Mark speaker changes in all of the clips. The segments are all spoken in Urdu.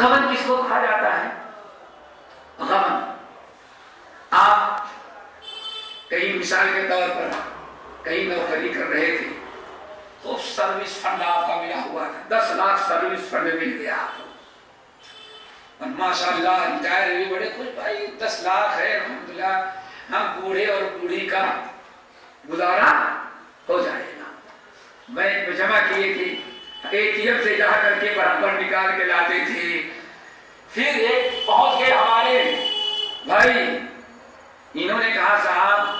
Speaker 1: غبن کس کو کہا جاتا ہے؟ غبن، آپ کہیں مثال کے طور پر کہیں نوکری کر رہے تھے، خوب سروس فنڈ آپ کا ملا ہوا تھا، 10 لاکھ سروس فنڈ مل گیا آپ کو، اور ماشاءاللہ ریٹائر بھی بڑے خوش، بھائی 10 لاکھ ہے الحمدللہ، ہم بوڑھے اور بوڑھی کا گزارا ہو جائے گا۔ بینک میں جمع کیے تھے، ATM سے جا کر کے برابر نکال کے لاتے تھے، پھر ایک پہنچ گئے ہمارے بھائی، انہوں نے کہا صاحب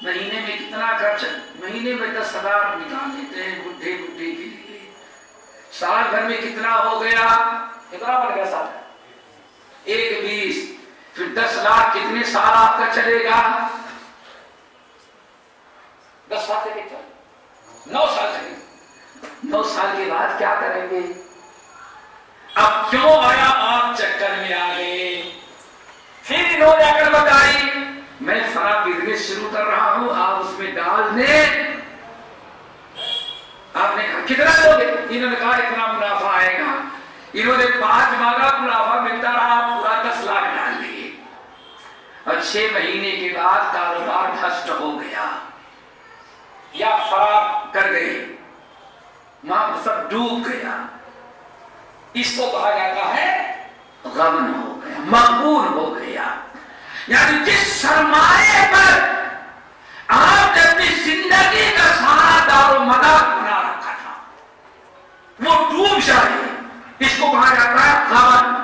Speaker 1: مہینے میں کتنا خرچ، مہینے میں 10,000 نکال لیتے ہیں بڈھے بڈھے کے لیے، سال بھر میں کتنا ہو گیا، کتنا بڑھ گیا سال، 1,20، پھر 10 لاکھ کتنے سال آپ کا چلے گا، 10 سال کے چلے 9 سال چلے گا، 9 سال کے بعد کیا کریں گے؟ اب کیوں آیا آپ چکر میں آ گئے؟ پھر انہوں نے اگر بتائی میں فلاں بزنس شروع کر رہا ہوں، آپ اس میں ڈال دیں، آپ نے کہا کتنا دو گے؟ انہوں نے کہا اتنا منافع آئے گا، انہوں نے 5 ماہ منافع ملتا رہا، پورا 10 لاکھ ڈال دیے، اور 6 مہینے کے بعد کاروبار دھست ہو گیا یا فرار کر گئے، ماں سب ڈوب گیا، اس کو کہا جاتا ہے غبن ہو گیا، مغبون ہو گیا۔ یعنی جس سرمایے پر آپ نے اپنی زندگی کا سارا دار و مدار بنا رکھا تھا وہ ڈوب جائے، اس کو کہا جاتا ہے غبن۔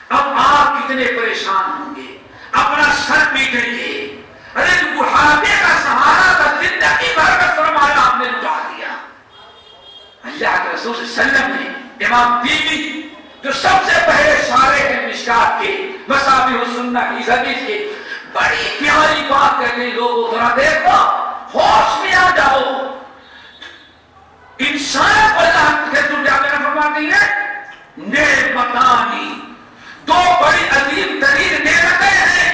Speaker 1: اب آپ کتنے پریشان ہوں گے، اپنا سر پیٹیں گے، ارے بڑھاپے کا سہارا تھا، زندگی بھر کا سرمایہ آپ نے لٹا دیا۔ اللہ کے رسول صلی اللہ علیہ وسلم نے امام تیمی جو سب سے پہلے سارے ہیں مشکات کے مصابیح السنہ کی حدیث کے، بڑی پیاری بات کہتے ہیں، لوگوں ذرا دیکھو ہوش میں آ جاؤ، انسان کو اللہ کے دنیا میں فرماتی ہے نعمتانی، 2 بڑی عظیم ترین نعمتیں ہیں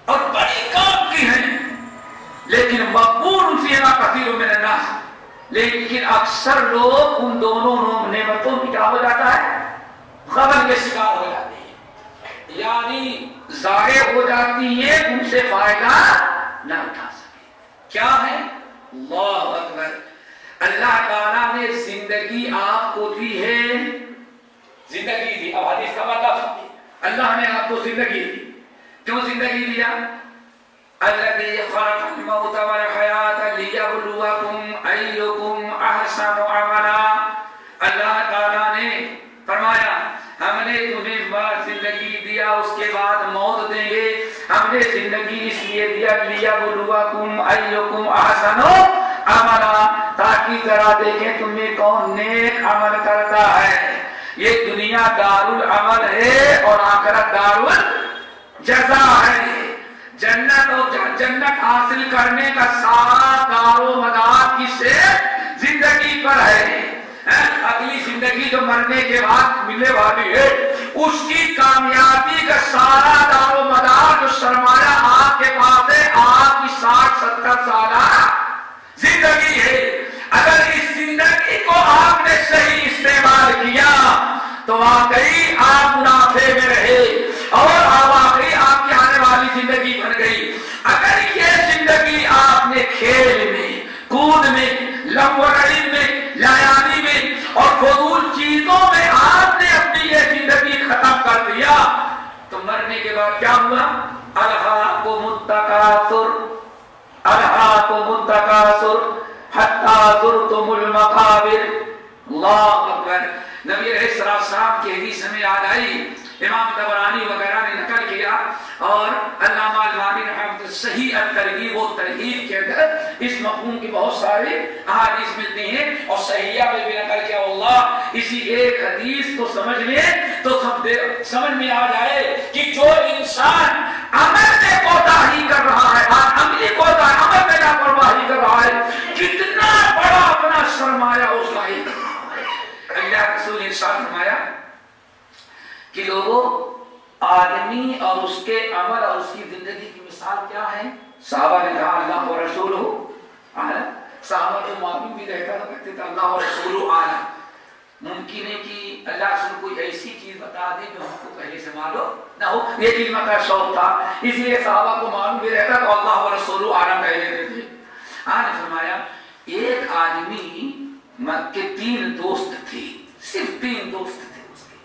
Speaker 1: اور بڑی کام کی ہیں، لیکن مقبول فیہا کثیر من الناس، لیکن اکثر لوگ ان دونوں نعمتوں کی کیا ہو جاتا ہے، غبن کے شکار ہو جاتے ہیں، یعنی ضائع ہو جاتی ہے، ان سے فائدہ نہ اٹھا سکے۔ کیا ہے؟ اللہ اکبر، اللہ تعالیٰ نے زندگی آپ کو دی ہے، زندگی دی، اب حدیث کا مطلب سمجھیں، اللہ نے آپ کو زندگی دی، کیوں زندگی دیا؟ الذی خلق الموت والحیات لیبلوکم ایکم احسن عملا، اللہ تعالیٰ نے فرمایا ہم نے تمہیں زندگی دیا، اس کے بعد موت دیں گے، ہم نے زندگی اس لیے دیا لیبلوکم ایکم احسن عملا، تاکہ ذرا دیکھیں تمہیں کون نیک عمل کرتا ہے۔ یہ دنیا دار العمل ہے اور آخرت دار الجزا ہے، جنت اور جنت حاصل کرنے کا سارا دار و مدار کس سے؟ زندگی پر ہے۔ اگلی زندگی جو مرنے کے بعد ملنے والی ہے، اس کی کامیابی کا سارا دار و مدار جو سرمایہ آپ کے پاس ہے، آپ کی 60-70 سالہ زندگی ہے، اگر اس زندگی کو آپ نے صحیح استعمال کیا تو واقعی آپ منافع میں رہے اور واقعی آپ کی آنے والی زندگی بن گئی۔ اگر یہ زندگی آپ نے کھیل میں، کود میں، لغو رعب میں، لایانی میں اور فضول چیزوں میں آپ نے اپنی یہ زندگی ختم کر دیا تو مرنے کے بعد کیا ہوا؟ الہاکم التکاثر، الہاکم التکاثر حتی زرتم المقابر۔ اللہ اکبر، نبی علیہ السلام کی حدیث ہمیں یاد آئی، امام طبرانی وغیرہ نے نقل کیا، اور علامہ البانی رحمۃ صحیح الترغیب و ترہیب کے اندر اس مفہوم کی بہت ساری احادیث ملتی ہیں، اور صحیحہ میں بھی نقل کیا۔ اللہ اسی ایک حدیث کو سمجھ لیں تو سمجھ میں آ جائے کہ جو انسان عمل میں کوتاہی کر رہا ہے، عملی کوتاہی، عمل میں لاپرواہی کر رہا ہے، کتنا بڑا اپنا سرمایہ اس کا ہی کر رہا ہے۔ اللہ کے رسول نے ارشاد فرمایا کہ لوگوں، آدمی اور اس کے عمل اور اس کی زندگی کی مثال کیا ہے؟ صحابہ نے کہا اللہ و رسولہ اعلم، صحابہ کو معلوم بھی رہتا تھا، کہتے تھے اللہ و رسولہ اعلم، ممکن ہے کہ اللہ رسول کوئی ایسی چیز بتا دے جو ہم کو پہلے سے معلوم نہ ہو. یہ علم کا شوق تھا اس لیے صحابہ کو معلوم بھی رہتا تو اللہ و رسول عالم کہہ لیتے تھے. آپ نے فرمایا ایک آدمی کے 3 دوست تھے, صرف 3 دوست تھے اس کے,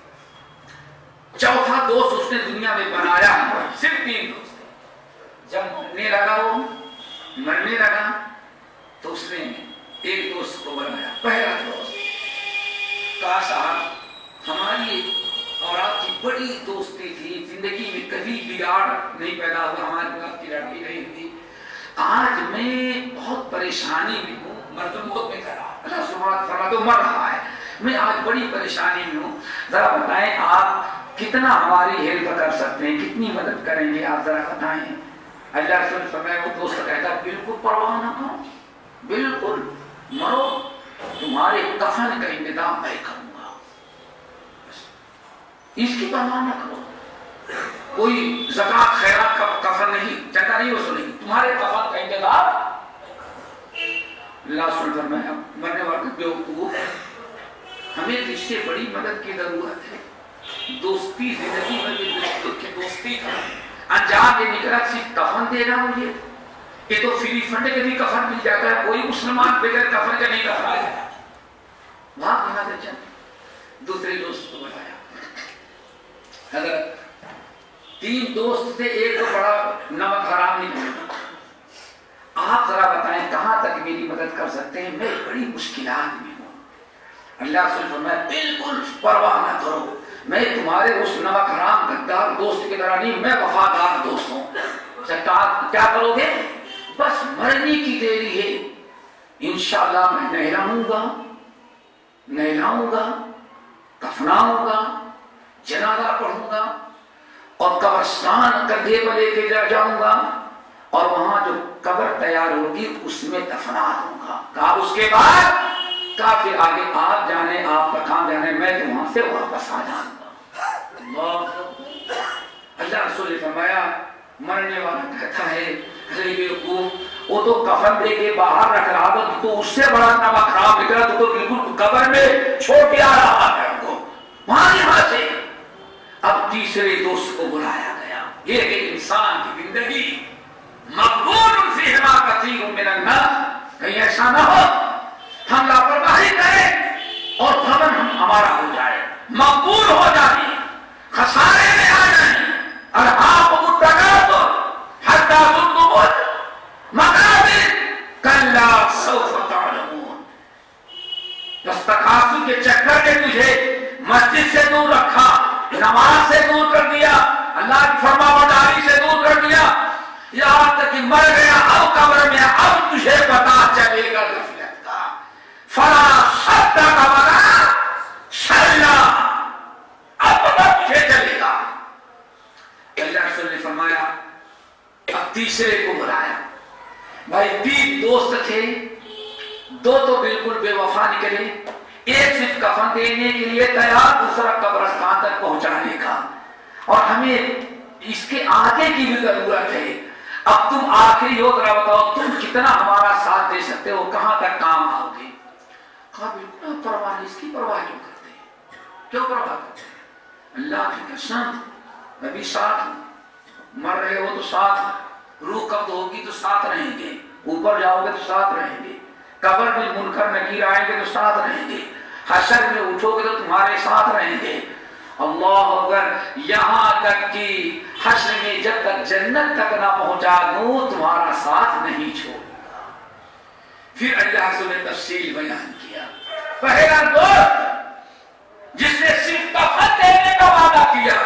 Speaker 1: چوتھا دوست اس نے دنیا میں بنایا, صرف 3 دوست تھے. جب مرنے لگا تو اس نے ایک دوست کو بنایا, پہلا دوست. کہا صاحب ہماری اور آپ کی بڑی دوستی تھی, زندگی میں کبھی بگاڑ نہیں پیدا ہوا, ہماری بات کی لڑائی نہیں ہوئی, آج میں بہت پریشانی میں ہوں, مرد موت میں کرا اللہ سبحانہ فرما تو مر رہا ہے, میں آج بڑی پریشانی میں ہوں, ذرا بتائیں آپ کتنا ہماری ہیلپ کر سکتے ہیں, کتنی مدد کریں گے, آپ ذرا بتائیں. اللہ رسول نے فرمایا, وہ دوست کہتا بالکل پرواہ نہ کرو, بالکل مرو, تمہارے کفن کا انتظام میں کروں گا, اس کی پرواہ نہ کرو. کوئی زکات خیرات کا کفن نہیں, چندہ نہیں وصولیں گے, تمہارے کفن کا انتظام. اللہ رسول نے فرمایا مرنے والے بیوقوف, ہمیں اس سے بڑی مدد کی ضرورت ہے. دوستی زندگی میں دوستی کا انجام یہ نکلا صرف کفن دینا مجھے, یہ تو فری فنڈ کے بھی کفن مل جاتا ہے, کوئی مسلمان بغیر کفن کا نہیں کفن آیا. وہاں کہا تھا چند دوسرے دوست کو بتایا, اگر 3 دوست تھے, ایک تو بڑا نمک حرام نہیں کرتا, آپ ذرا بتائیں کہاں تک میری مدد کر سکتے ہیں, میں بڑی مشکلات میں ہوں. اللہ رسول فرمایا بالکل پرواہ نہ کرو, میں تمہارے اس نمک حرام غدار دوست کی طرح نہیں, میں وفادار دوست ہوں. کیا کرو گے, بس مرنے کی دیری ہے, انشاءاللہ میں نہلاؤں گا, کفناؤں گا, جنازہ پڑھوں گا اور قبرستان کندھے پر لے کے جاؤں گا, اور وہاں جو قبر تیار ہوگی اس میں دفنا دوں گا. کہا اس کے بعد کافی آگے آپ جانے, آپ کا کام جانے, میں تو وہاں سے واپس آ جاؤں گا. اللہ رسول نے فرمایا مرنے والا کہتا ہے وہ تو کفن دے کے باہر رکھ رہا تھا, تو اس سے بڑا نمک خراب نکلا, تو بالکل قبر میں چھوڑ کے آ رہا ہے ان کو وہاں یہاں سے. اب تیسرے دوست کو بلایا گیا. یہ کہ انسان کی زندگی مقبول فیہما کثیر من الناس, کہیں ایسا نہ ہو ہم لاپرواہی کریں اور گھمنڈ ہمارا ہو جائے, مقبول ہو جائے, خسارے میں آ جائیں. الہاکم التکاثر حتی زرتم المقابر کلا سوف تعلمون. بس تکاثر کے چکر نے تجھے مسجد سے دور رکھا, نماز سے دور کر دیا, اللہ کی فرما برداری سے دور کر دیا, یہاں تک کہ مر گیا, اب قبر میں اب تجھے پتا چلے گا غفلت کا. فلا صدق ولا صلی, اب پتا تجھے چلے گا. اللہ رسول نے فرمایا اب تیسرے کو بلایا. بھائی 3 دوست تھے, 2 تو بالکل بے وفا نکلے, ایک صرف کفن دینے کے لیے تیار, دوسرا قبرستان تک پہنچانے کا, اور ہمیں اس کے آگے کی بھی ضرورت ہے. اب تم آخری ہو, ذرا بتاؤ تم کتنا ہمارا ساتھ دے سکتے ہو, کہاں تک کام آؤ گے. کہا بالکل پرواہ نہیں, اس کی پرواہ کیوں کرتے ہیں, کیوں پرواہ کرتے ہیں, اللہ کی قسم میں بھی ساتھ ہوں, مر رہے ہو تو ساتھ, روح قبض ہوگی تو ساتھ رہیں گے, اوپر جاؤ گے تو ساتھ رہیں گے, قبر میں منکر نکیر آئیں گے تو ساتھ رہیں گے, حشر میں اٹھو گے تو تمہارے ساتھ رہیں گے. اللہ اکبر, یہاں تک کہ حشر میں جب تک جنت تک نہ پہنچا دوں تمہارا ساتھ نہیں چھوڑوں گا. پھر اللہ سے نے تفصیل بیان کیا. پہلا دوست جس نے صرف کفن دینے کا وعدہ کیا,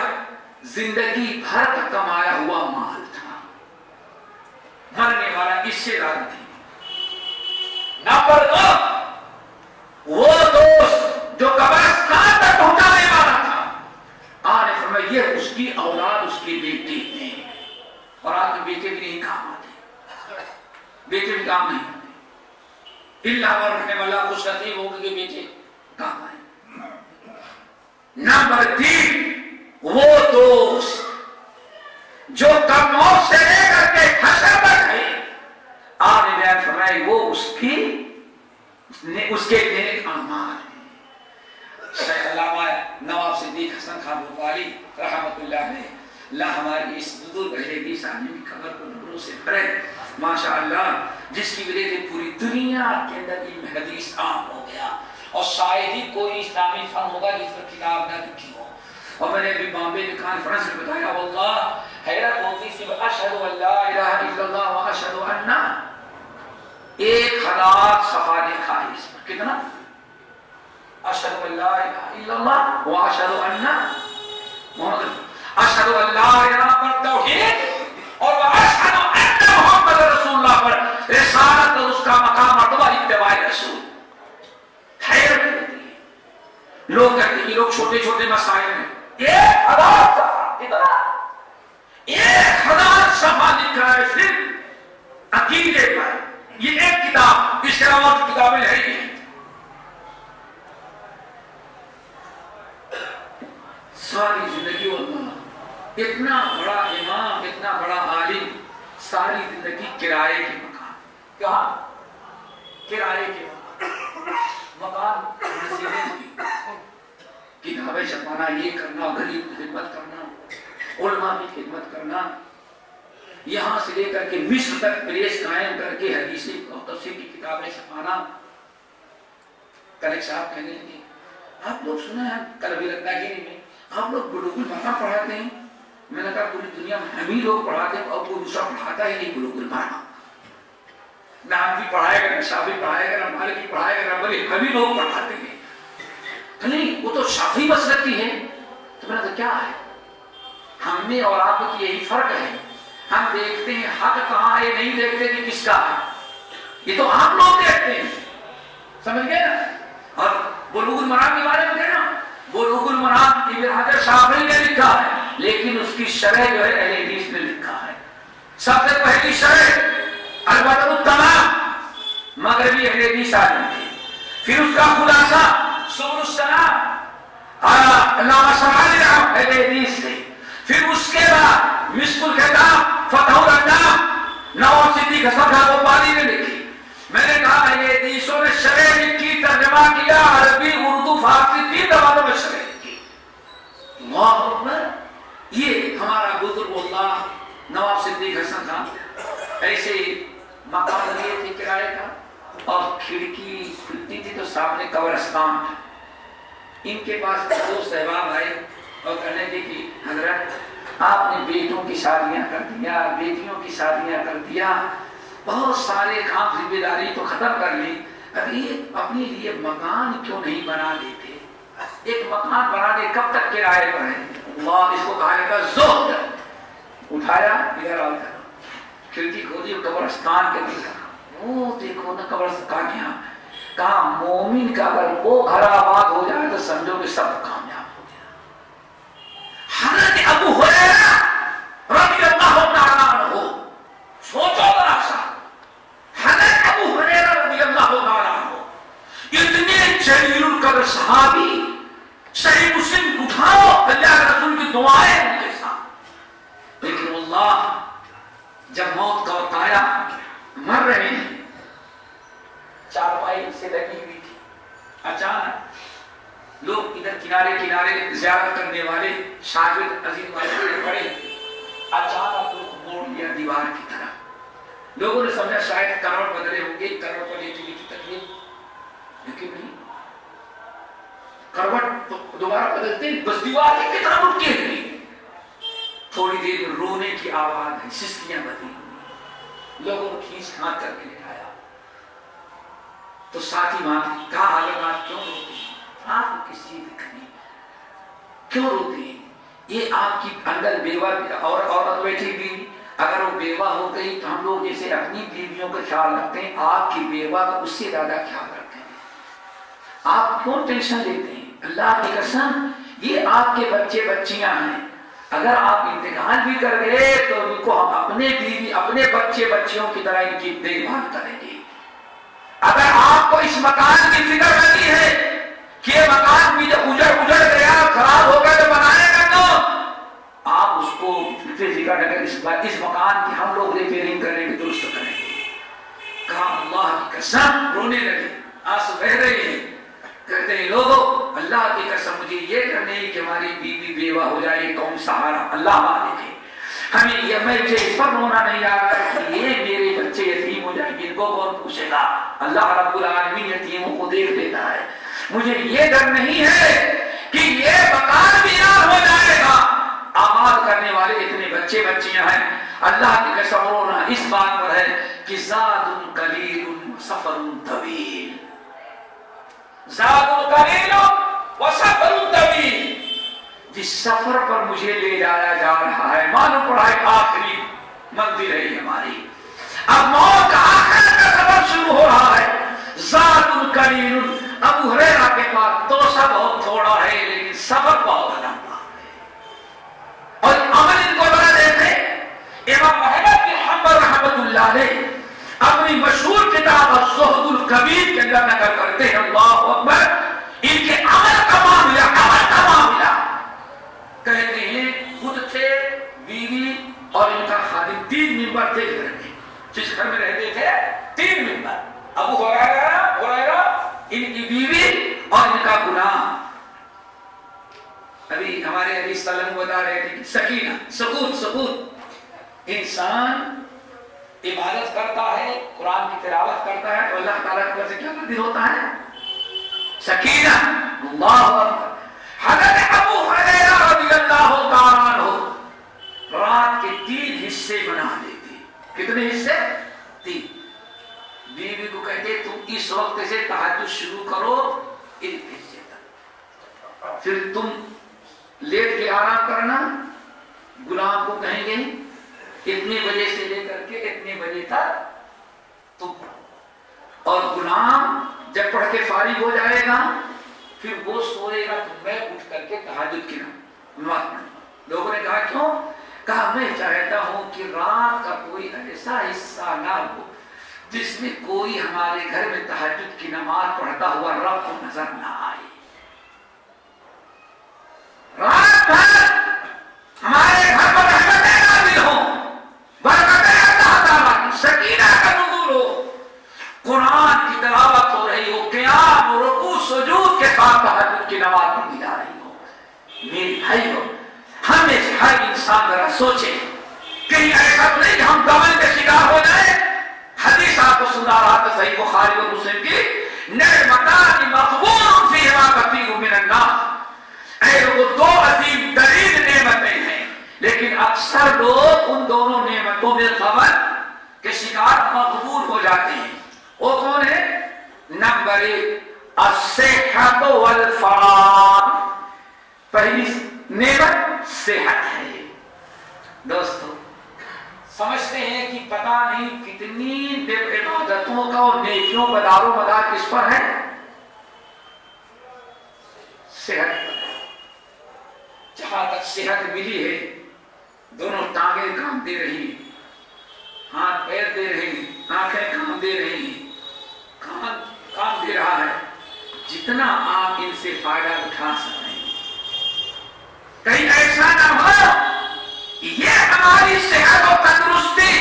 Speaker 1: زندگی بھر کا کمایا ہوا مال تھا, مرنے والا اس سے راضی تھی. نمبر 2 وہ دوست جو قبرستان تک پہنچانے والا تھا, آنے فرمایا یہ اس کی اولاد, اس کی بیٹی ہے, اور آج کے بیٹے بھی نہیں کام آتے, بیٹے بھی کام نہیں آتے, اللہ رکھنے والا خوش نصیب ہوگا کہ بیٹے کام آئے. نمبر 3 وہ دوست جو موت سے لے کر کے حشر تک ہے, آپ نے بیان فرمایا وہ اس کے نیک اعمال ہیں. صدیق حسن خان بھوپالی رحمت اللہ علیہ، اللہ ہماری اس بزرگ اہل حدیث عالم کی خبر کو نوروں سے بھرے ماشاء اللہ، جس کی وجہ سے پوری دنیا کے اندر علم حدیث عام ہو گیا، اور شاید ہی کوئی اسلامی فن ہوگا جس پر کتاب نہ لکھی ہو۔ اور میں نے ابھی بامبے میں کانفرنس میں بتایا، واللہ حیرت ہوتی سی، اشہد ان لا الہ الا اللہ و اشہد ان 1000 صفحہ لکھا ہے اس پر، کتنا؟ اشہد ان لا الہ الا اللہ و اشہد ان محمد، اشہد ان لا الہ پر توحید اور اشہد ان محمد رسول اللہ پر رسالت اور اس کا مقام مرتبہ اتباع رسول۔ حیرت ہوتی ہے، لوگ کہتے ہیں یہ لوگ چھوٹے چھوٹے مسائل ہیں، 1000 صفحہ، کتنا؟ 1000 صفحہ لکھا ہے صرف عقیدے پر، یہ ایک کتاب، اس کے علاوہ کتابیں ہے ہی نہیں۔ ساری زندگی واللہ اتنا بڑا امام، اتنا بڑا عالم، ساری زندگی کرائے کے مکان، کہاں؟ کرائے کے مکان مسیحے کی کتابیں چھپانا، یہ کرنا، غریب کی خدمت کرنا، علماء کی خدمت کرنا، یہاں سے لے کر کے مصر تک پریس قائم کر کے حدیثی اور تفسیر کی کتابیں چھپانا۔ کل ایک صاحب کہنے لگے، آپ لوگ سنا ہے کل ابھی رتنا گیری میں آپ لوگ بلوغ المرام پڑھاتے ہیں؟ میں نے کہا پوری دنیا میں ہم ہی لوگ پڑھاتے ہیں اور کوئی دوسرا پڑھاتا ہی نہیں بلوغ المرام، نہ ہم بھی پڑھائے گا، نہ شافعی پڑھائے گا، نہ مالکی پڑھائے گا، نہ بلکہ ہم ہی لوگ پڑھاتے ہیں۔ تو نہیں، وہ تو شافعی مسلک کی ہے۔ تو میں نے کہا کیا ہے؟ ہم میں اور آپ کی یہی فرق ہے، ہم دیکھتے ہیں حق کہاں ہے، نہیں دیکھتے کہ کس کا ہے، یہ تو آپ لوگ دیکھتے ہیں، سمجھ گئے نا؟ اور بلوغ المرام کے بارے میں کہنا، بلوغ المرام ابن حجر شافعی نے لکھا ہے، لیکن اس کی شرح جو ہے اہل حدیث نے لکھا ہے۔ سب سے پہلی شرح البدر التمام مغربی اہل حدیث عالم تھے، پھر اس کا خلاصہ سبل السلام علامہ سمعانی اہل حدیث تھے، پھر اس کے بعد مشک الخطاب فتح الانام نواب صدیق حسن خان بھوپالی نے لکھی۔ میں نے کہا اہل حدیثوں نے شرح لکھی، ترجمہ کیا، عربی اردو فارسی 3 زبانوں میں شرح لکھی۔ اللہ اکبر! یہ ہمارا بزرگ اللہ نواب صدیق حسن خان ایسے مکان لیے تھے کرائے کا، اور کھڑکی کھلتی تھی تو سامنے قبرستان تھا۔ ان کے پاس 2 صحباب آئے اور کہنے لگے کہ حضرت آپ نے بیٹوں کی شادیاں کر دیا، بیٹیوں کی شادیاں کر دیا، بہت سارے کام ذمہ داری تو ختم کر لی، ابھی اپنے لیے مکان کیوں نہیں بنا لیتے؟ ایک مکان بنانے کب تک کرائے پر ہے؟ اللہ، اس کو کہا جاتا ہے زہد۔ اٹھایا، ادھر آ کر کھڑکی کھولی، قبرستان کے دیکھا، وہ دیکھو نا قبرستان کیا، کہا مومن کا اگر وہ گھر آباد ہو جائے تو سمجھو کہ سب کامیاب ہو گیا۔ حضرت ابو ہریرہ رضی اللہ تعالیٰ عنہ، سوچو ذرا سا، حضرت ابو ہریرہ رضی اللہ تعالیٰ عنہ اتنے جلیل القدر صحابی، صحیح مسلم اٹھاؤ اللہ رسول کی دعائیں ان کے ساتھ، لیکن اللہ جب موت کا وقت آیا، مر رہے ہیں، چارپائی سے لگی ہوئی تھی، اچانک لوگ ادھر کنارے کنارے زیارت کرنے والے شاگرد عظیم والے پڑے، اچانک موڑ لیا دیوار کی طرف۔ لوگوں نے سمجھا شاید کروڑ بدلے ہوں گے، کروڑ پر لیٹی کی تکلیف، لیکن نہیں، کروٹ دوبارہ بدلتے بس دیوار کی طرف اٹھ کے ہوئی۔ تھوڑی دیر رونے کی آواز ہے، سسکیاں بدلی ہوئی، لوگوں نے کھینچ کھانچ کر کے لٹایا تو ساتھی مانگی، کہا حضرت آپ کیوں روتے ہیں؟ آپ کو کس چیز دقت نہیں، کیوں روتے ہیں؟ یہ آپ کی اندر بیوہ اور عورت بیٹھی بھی، اگر وہ بیوہ ہو گئی تو ہم لوگ جیسے اپنی بیویوں کا خیال رکھتے ہیں، آپ کی بیوہ کا اس سے زیادہ خیال رکھتے ہیں۔ آپ کیوں ٹینشن لیتے ہیں؟ اللہ کی قسم یہ آپ کے بچے بچیاں ہیں، اگر آپ انتقال بھی کر گئے تو ان کو ہم اپنے بیوی اپنے بچے بچیوں کی طرح ان کی دیکھ بھال کریں گے۔ اگر آپ کو اس مکان کی فکر رہتی ہے کہ یہ مکان بھی جب اجڑ گیا خراب ہو گیا تو بنائے گا تو آپ اس کو فکر نہ کریں، اس مکان کی ہم لوگ ریپیئرنگ کریں گے، درست کریں گے۔ کہا اللہ کی قسم، رونے لگے، آنسو بہ رہے ہیں، کہتے ہیں لوگوں اللہ کی قسم مجھے یہ کرنے کی کہ ہماری بیوہ ہو جائے کون سہارا؟ اللہ مالک ہے. ہمیں یہ مجھے اس پر رونا نہیں آ رہا ہے کہ یہ میرے بچے یتیم ہو جائیں گے، ان کو کون پوچھے گا؟ اللہ رب العالمین یتیموں کو دیکھ لیتا ہے. مجھے یہ ڈر نہیں ہے کہ یہ مکان ویران ہو جائے گا، آباد کرنے والے اتنے بچے بچیاں ہیں. اللہ کی قسم رونا اس بات پر ہے کہ زاد قلیل سفر طویل، زاد قلیل و سفر طویل. جس سفر پر مجھے لے جایا جا رہا ہے معلوم پڑا ہے آخری منزل ہے ہماری، اب موت کا آخر کا سفر شروع ہو رہا ہے. زاد قلیل، ابو ہریرہ کے پاس توسہ بہت تھوڑا ہے لیکن سفر بہت لمبا ہے. اور عمل ان کو بڑا دیکھے. امام محمد بن حنبل رحمۃ اللہ علیہ اپنی مشہور کتاب الزہد الکبیر کے اندر نقل کرتے ہیں، اللہ اکبر، ان کے عمل کا معاملہ کہتے ہیں خود تھے، بیوی اور ان کا خادم، 3 ممبر تھے گھر میں. جس گھر میں رہتے تھے 3 ممبر، ابو ہریرہ، ان کی بیوی اور ان کا گناہ. ابھی ہمارے نبی صلی اللہ علیہ وسلم بتا رہے تھے سکینہ، سکون. انسان عبادت کرتا ہے، قرآن کی تلاوت کرتا ہے تو اللہ تعالیٰ کی طرف سے کیا نازل ہوتا ہے؟ سکینہ. اللہ اکبر. حضرت ابو ہریرہ رضی اللہ تعالیٰ عنہ رات کے 3 حصے بنا دیتے. کتنے حصے؟ 3. بیوی کو کہتے تم اس وقت سے تہجد شروع کرو ان حصے تک، پھر تم لیٹ کے آرام کرنا. غلام کو کہیں گے اتنے بجے سے لے کر کے اتنے بجے تک تم، اور غلام جب پڑھ کے فارغ ہو جائے گا پھر وہ سوئے گا تو میں اٹھ کر کے تہجد کی نماز پڑھوں. لوگوں نے کہا کیوں؟ کہا میں چاہتا ہوں کہ رات کا کوئی ایسا حصہ نہ ہو جس میں کوئی ہمارے گھر میں تہجد کی نماز پڑھتا ہوا رب کو نظر نہ آئے. رات بھر ہمارے گھر پر رحمتیں نازل ہوں، برکتیں اللہ تعالیٰ کی، سکینہ کا نزول ہو، قرآن کی تلاوت ہو رہی ہو، قیام و رکوع سجود کے ساتھ تہجد کی نماز پڑھی جا رہی ہو. میری بھائیو، ہم میں سے ہر انسان ذرا سوچے کہیں ایسا تو نہیں کہ ہم دمن کے شکار ہو جائیں. حدیث آپ کو سنا رہا تھا صحیح بخاری اور مسلم کی، نعمتان مغبون فیہما کثیر من الناس. اے وہ 2 عظیم ترین نعمتیں ہیں لیکن اکثر لوگ ان دونوں نعمتوں میں خبر کے شکار مغبون ہو جاتے ہیں. وہ کون ہے؟ نمبر 1 الصحت والفراغ. پہلی نعمت صحت ہے. دوستو سمجھتے ہیں کہ پتہ نہیں کتنی عبادتوں کا اور نیکیوں کا دار و مدار کس پر ہے؟ صحت پر. جہاں تک صحت ملی ہے دونوں ٹانگیں کام دے رہی ہیں، ہاتھ پیر دے رہے ہیں، آنکھیں کام دے رہی ہیں، کام دے رہا ہے. جتنا آپ ان سے فائدہ اٹھا سکتے ہیں. کہیں ایسا نہ ہو یہ ہماری صحت اور تندرستی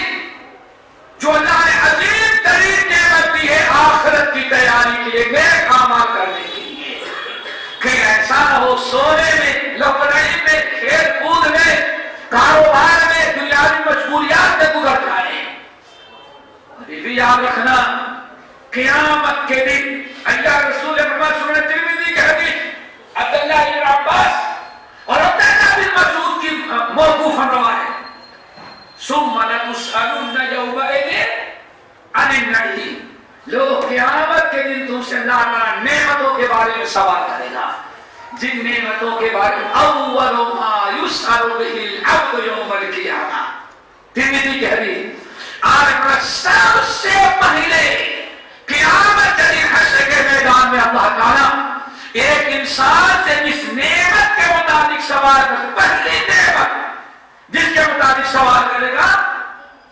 Speaker 1: جو اللہ نے عظیم ترین نعمت دی ہے آخرت کی تیاری کے لیے، نیک اعمال کرنے کے لیے، کہیں ایسا نہ ہو سونے میں، لپڑائی میں، کھیل کود میں، کاروبار میں، دنیاوی مشغولیات میں گزر جائے. اور یہ بھی یاد رکھنا قیامت کے دن اللہ رسول محمد سنن ترمذی کے حدیث عبداللہ بن عباس اور عبداللہ بن مسعود کی موقوفاً روایت، ثم لتسألن یومئذ عن النعیم. لوگ قیامت کے دن تم سے اللہ تعالیٰ نعمتوں کے بارے میں سوال کرے گا، جن نعمتوں کے بارے میں اول ما یسأل بہ العبد یوم القیامہ. ترمذی کی حدیث. آج سب سے پہلے قیامت کے دن حشر کے میدان میں اللہ تعالیٰ ایک انسان سے جس نعمت کے مطابق سوال کرے، پہلی نعمت جس کے مطابق سوال کرے گا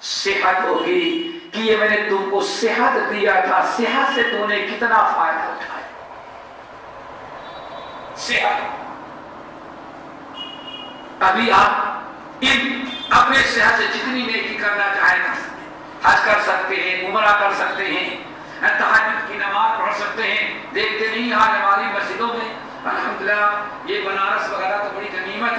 Speaker 1: صحت ہوگی کہ یہ میں نے تم کو صحت دیا تھا، صحت سے تم نے کتنا فائدہ اٹھایا. صحت. ابھی آپ اپنے صحت سے جتنی نیکی کرنا چاہیں کر سکتے ہیں، حج کر سکتے ہیں، عمرہ کر سکتے ہیں، تہجد کی نماز پڑھ سکتے ہیں. دیکھتے نہیں آج ہماری مسجدوں میں الحمدللہ یہ بنارس وغیرہ تو بڑی غنیمت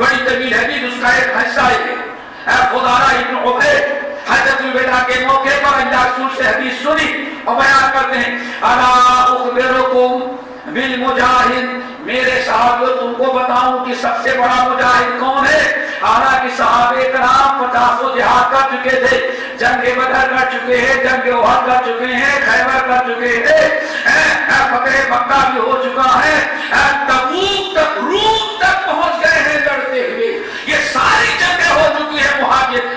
Speaker 1: بڑی طویل حدیث، اس کا ایک حصہ ہے خدارہ ابن عبید حجۃ الوداع کے موقع پر اللہ رسول سے حدیث سنی اور بیان کرتے ہیں الا اخبرکم بالمجاہد، میرے صحابیوں تم کو بتاؤں کہ سب سے بڑا مجاہد کون ہے؟ حالانکہ صحابہ کرام 50 جہاد کر چکے تھے، جنگ بدر کر چکے ہیں، جنگ احد کر چکے ہیں، خیبر کر چکے ہیں، فتح مکہ بھی ہو چکا ہے، تبوک تک روم تک پہنچ گئے ہیں لڑتے ہوئے، یہ ساری جنگیں ہو چکی ہیں،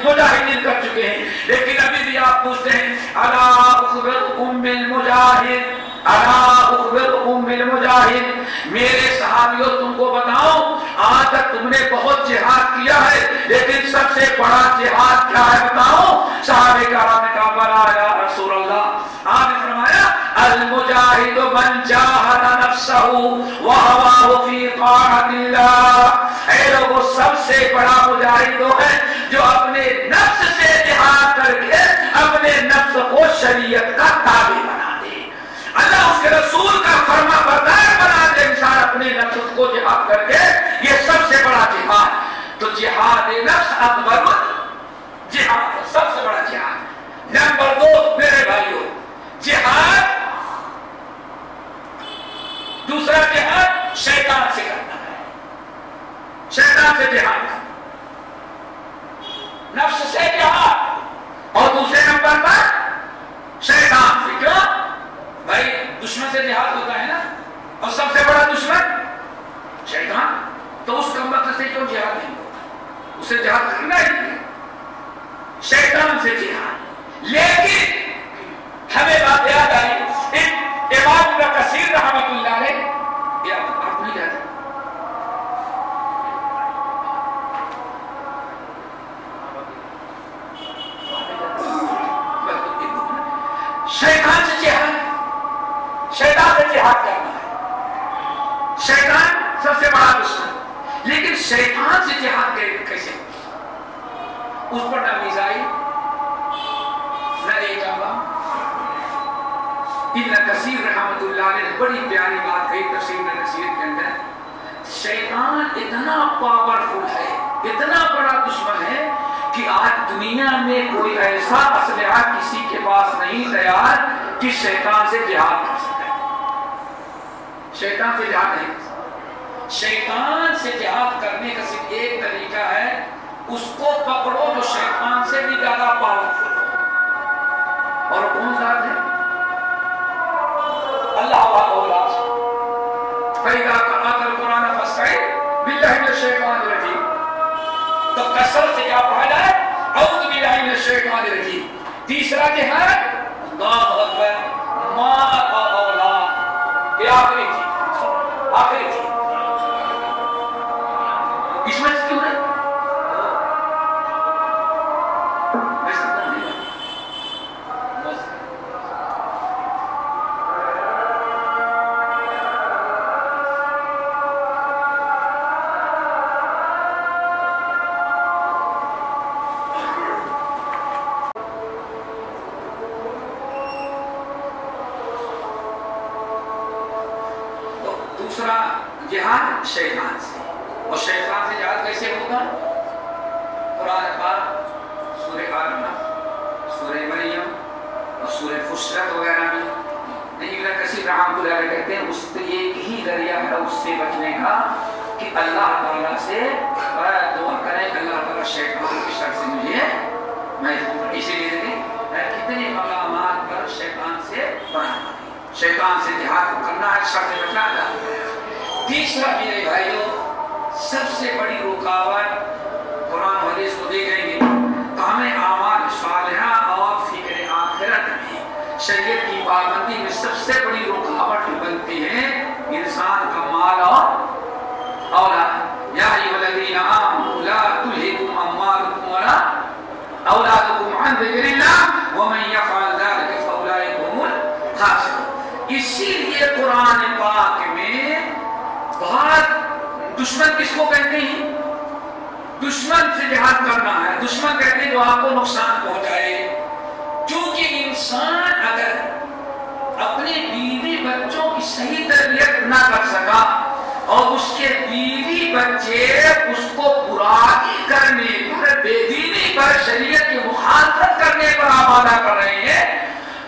Speaker 1: مجاہدین کر چکے ہیں، لیکن ابھی بھی آپ پوچھتے ہیں الا اخبرکم بالمجاہد، الا اخبرکم بالمجاہد، میرے صحابیوں تم کو بتاؤں آج تک تم نے بہت جہاد کیا ہے لیکن سب سے بڑا جہاد کیا ہے بتاؤ؟ صحابہ کرام نے کہا بلا یا رسول اللہ، آپ نے فرمایا المجاہد من جاہد نفسہ وہواہ فی طاعت اللہ، اے لوگوں سب سے بڑا مجاہد وہ ہے جو اپنے نفس سے جہاد کر کے اپنے نفس کو شریعت کا تابع بنا دے، اللہ اس کے رسول کا فرما بردار بنا دے انسان اپنے نفس کو جہاد کر کے، یہ سب سے بڑا جہاد۔ تو جہاد نفس اکبر جہاد، سب سے بڑا جہاد۔ نمبر 2 میرے بھائیوں، جہاد دوسرا جہاد شیطان سے کرنا ہے، شیطان سے جہاد کرنا، نفس سے جہاد، اور دوسرے نمبر پر شیطان سے۔ کیوں بھائی؟ دشمن سے جہاد ہوتا ہے نا، اور سب سے بڑا دشمن شیطان، تو اس کمبخت سے کیوں جہاد نہیں ہوتا؟ اسے جہاد کرنا ہی نہیں، شیطان سے جہاد۔ لیکن ہمیں بات یاد آئی، امام ابن کثیر رحمۃ اللہ علیہ، آپ نہیں جاتے شیطان سے جہاد، شیطان سے جہاد کرنا ہے، شیطان سب سے بڑا دشمن، لیکن شیطان سے جہاد کیسے؟ اس پر نہ میزائل نہ ایک امام۔ ابن کثیر رحمۃ اللہ علیہ نے بڑی پیاری بات کہی تفسیر نصیر کے اندر، شیطان اتنا پاورفل ہے، اتنا بڑا دشمن ہے کہ آج دنیا میں کوئی ایسا اسلحہ کسی کے پاس نہیں تیار کہ شیطان سے جہاد کر سکے، شیطان سے جہاد نہیں کر سکتا۔ شیطان سے جہاد کرنے کا صرف ایک طریقہ ہے، اس کو پکڑو جو شیطان سے بھی زیادہ پاورفل ہو، اور کون ذات ہے؟ اللہ والا۔ فَإِذَا قَرَأْتَ الْقُرْآنَ فَاسْتَعِذْ بِاللَّهِ مِنَ الشَّيْطَانِ الرَّجِيمِ، تو کثرت سے کیا پڑھا جائے؟ اعوذ باللہ من الشیطان الرجیم۔ تیسرا جہاد اللہ اکبر ما اولا، یہ آخری چیز، آخری چیز اس میں کیوں ہے؟ میں سمجھا نہیں دوسرا جہاد شیطان سے، اور شیطان سے جہاد کیسے ہوگا؟ قرآن پاک سورہ آرمہ، سورہ مریم اور سورہ فصلت وغیرہ میں ابن کثیر رحمۃ اللہ علیہ کہتے ہیں اس پہ ایک ہی ذریعہ ہے اس سے بچنے کا کہ اللہ تعالیٰ سے دعا کریں کہ اللہ تعالیٰ شیطان کی شر سے مجھے محفوظ، اسی لیے کتنے مقامات پر شیطان سے بنا، شیطان سے جہاد کرنا ہے، شر سے بچنا ہے۔ تیسرا میرے بھائیوں، سب سے بڑی رکاوٹ قرآن و حدیث کو دی گئی ہے، کام اعمال صالحہ اور فکر آخرت میں شریعت کی پابندی میں سب سے بڑی رکاوٹ بنتی ہے انسان کا مال اور اولاد۔ یا ایھا الذین آمنوا لا تلھکم اموالکم ولا اولادکم عن ذکر اللہ ومن یفعل ذلک فاولئک هم الخاسرون۔ اسی لیے قرآن پاک میں بہت دشمن کس کو کہتے ہیں؟ دشمن سے جہاد کرنا ہے، دشمن کہتے ہیں جو آپ کو نقصان پہنچائے، کیونکہ انسان اگر اپنے بیوی بچوں کی صحیح تربیت نہ کر سکا اور اس کے بیوی بچے اس کو برائی کرنے پر، بے دینی پر، شریعت کی مخالفت کرنے پر آمادہ کر رہے ہیں،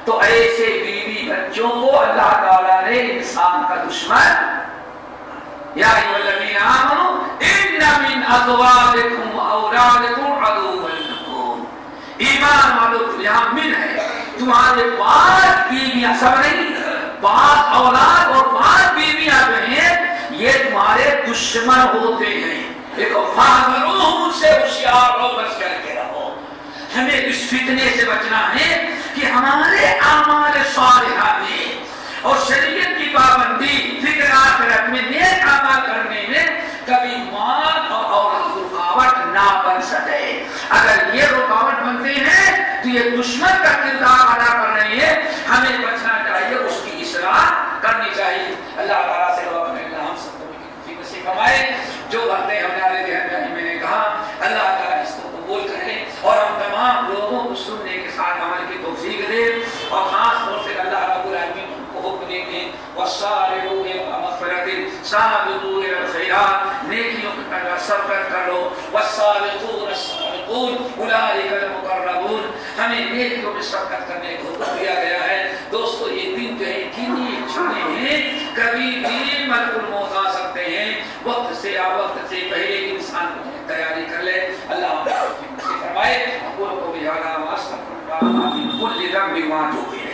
Speaker 1: تو ایسے بیوی بچوں کو اللہ تعالیٰ نے انسان کا دشمن، یا ایھا الذین آمنوا ان من ازواجکم واولادکم عدوا لکم، ایمان والو یہاں من ہے، تمہارے 5 بیویاں، سب نہیں، 5 اولاد اور 5 بیویاں جو ہیں یہ تمہارے دشمن ہوتے ہیں۔ دیکھو فاحذروہم، ان سے ہوشیار رہو، بچ کر کے رہو۔ ہمیں اس فتنے سے بچنا ہے کہ ہمارے اعمال صالحہ میں اور شریعت کی پابندی، فکر آخرت میں، نیک اعمال کرنے میں کبھی مال اور اولاد رکاوٹ نہ بن سکے۔ اگر یہ رکاوٹ بنتے ہیں تو یہ دشمن کا کردار ادا کر رہے ہیں، ہمیں بچنا چاہیے، اس کی اصلاح کرنی چاہیے۔ اللہ تعالیٰ سے دعا کریں اللہ ہم سب کو بھی نصیب فرمائے۔ جو باتیں ہمارے ذہن میں نے کہا اللہ تعالیٰ اس کو قبول کرے اور ہم تمام لوگوں کو سننے کے ساتھ عمل کی توفیق دے، اور خاص طور سے اللہ رب العالمین کو حکم دیتے ہیں وَالسَّارِعُوا إِلَىٰ مَغْفِرَةٍ، سابقوا إِلَى الْخَيْرَاتِ، نیکیوں کی طرف سبقت کرو، وَالسَّابِقُونَ السَّابِقُونَ أُولَٰئِكَ الْمُقَرَّبُونَ، ہمیں نیکیوں میں سبقت کرنے کو حکم دیا گیا ہے۔ دوستو یہ دن جو ہے گنے چنے ہیں، کبھی بھی ملک الموت آ سکتے ہیں، وقت سے پہلے انسان کو تیاری کر لے۔ اللہ ہمیں فرمائے اقول قولی ھذا واستغفر اللہ من کل ذنب واتوب الیہ۔